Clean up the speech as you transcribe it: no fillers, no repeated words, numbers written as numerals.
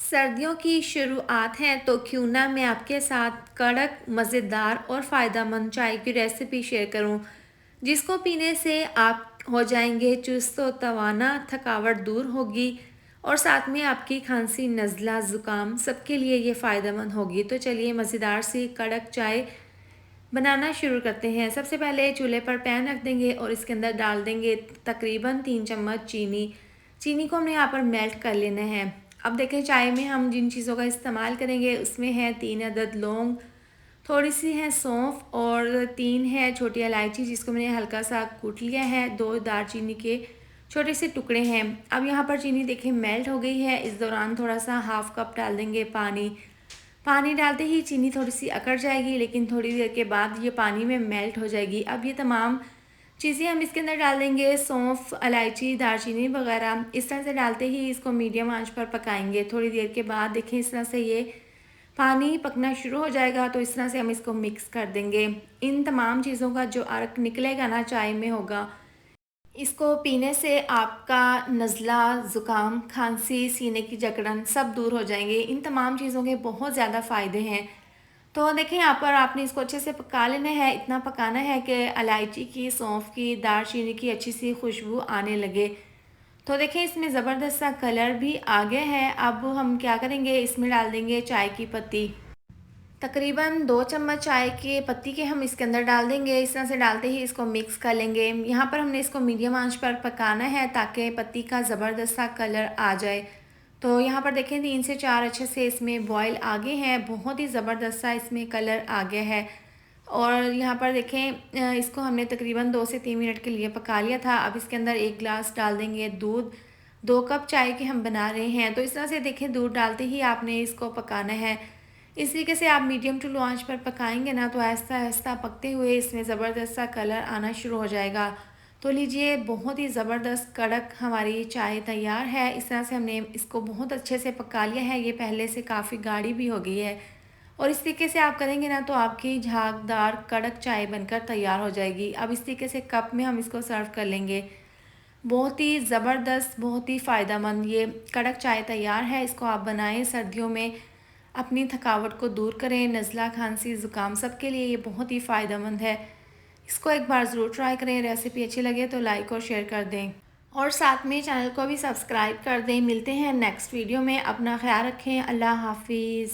सर्दियों की शुरुआत है तो क्यों ना मैं आपके साथ कड़क, मज़ेदार और फ़ायदेमंद चाय की रेसिपी शेयर करूं, जिसको पीने से आप हो जाएंगे चुस्त और तवाना, थकावट दूर होगी और साथ में आपकी खांसी, नज़ला, ज़ुकाम सबके लिए ये फ़ायदेमंद होगी। तो चलिए मज़ेदार सी कड़क चाय बनाना शुरू करते हैं। सबसे पहले चूल्हे पर पैन रख देंगे और इसके अंदर डाल देंगे तकरीबन 3 चम्मच चीनी। चीनी को हमने यहाँ पर मेल्ट कर लेना है। अब देखें चाय में हम जिन चीज़ों का इस्तेमाल करेंगे उसमें है 3 अदद लौंग, थोड़ी सी है सौंफ और 3 है छोटी इलायची जिसको मैंने हल्का सा कूट लिया है। 2 दालचीनी के छोटे से टुकड़े हैं। अब यहाँ पर चीनी देखें मेल्ट हो गई है। इस दौरान थोड़ा सा हाफ कप डाल देंगे पानी। पानी डालते ही चीनी थोड़ी सी अकड़ जाएगी, लेकिन थोड़ी देर के बाद ये पानी में मेल्ट हो जाएगी। अब ये तमाम चीज़ें हम इसके अंदर डाल देंगे, सौंफ, इलायची, दालचीनी वगैरह। इस तरह से डालते ही इसको मीडियम आंच पर पकाएंगे। थोड़ी देर के बाद देखें इस तरह से ये पानी पकना शुरू हो जाएगा, तो इस तरह से हम इसको मिक्स कर देंगे। इन तमाम चीज़ों का जो अर्क निकलेगा ना चाय में होगा, इसको पीने से आपका नज़ला, ज़ुकाम, खांसी, सीने की जकड़न सब दूर हो जाएंगे। इन तमाम चीज़ों के बहुत ज़्यादा फ़ायदे हैं। तो देखें यहाँ पर आपने इसको अच्छे से पका लेना है। इतना पकाना है कि इलायची की, सौंफ की, दालचीनी की अच्छी सी खुशबू आने लगे। तो देखें इसमें ज़बरदस्त सा कलर भी आ गया है। अब हम क्या करेंगे, इसमें डाल देंगे चाय की पत्ती। तकरीबन 2 चम्मच चाय के पत्ती के हम इसके अंदर डाल देंगे। इस तरह से डालते ही इसको मिक्स कर लेंगे। यहाँ पर हमने इसको मीडियम आंच पर पकाना है ताकि पत्ती का ज़बरदस्त सा कलर आ जाए। तो यहाँ पर देखें 3 से 4 अच्छे से इसमें बॉयल आ गए हैं। बहुत ही ज़बरदस्त सा इसमें कलर आ गया है। और यहाँ पर देखें इसको हमने तकरीबन 2 से 3 मिनट के लिए पका लिया था। अब इसके अंदर 1 गिलास डाल देंगे दूध। 2 कप चाय के हम बना रहे हैं, तो इस तरह से देखें दूध डालते ही आपने इसको पकाना है। इस तरीके से आप मीडियम टू लो आंच पर पकाएंगे ना, तो आहिस्ता आहिस्ता पकते हुए इसमें ज़बरदस्त सा कलर आना शुरू हो जाएगा। तो लीजिए बहुत ही ज़बरदस्त कड़क हमारी चाय तैयार है। इस तरह से हमने इसको बहुत अच्छे से पका लिया है। ये पहले से काफ़ी गाढ़ी भी हो गई है और इस तरीके से आप करेंगे ना तो आपकी झागदार कड़क चाय बनकर तैयार हो जाएगी। अब इस तरीके से कप में हम इसको सर्व कर लेंगे। बहुत ही ज़बरदस्त, बहुत ही फ़ायदेमंद ये कड़क चाय तैयार है। इसको आप बनाएं सर्दियों में, अपनी थकावट को दूर करें। नज़ला, खांसी, ज़ुकाम सब के लिए ये बहुत ही फ़ायदेमंद है। इसको एक बार ज़रूर ट्राई करें। रेसिपी अच्छी लगे तो लाइक और शेयर कर दें और साथ में चैनल को भी सब्सक्राइब कर दें। मिलते हैं नेक्स्ट वीडियो में। अपना ख्याल रखें। अल्लाह हाफिज़।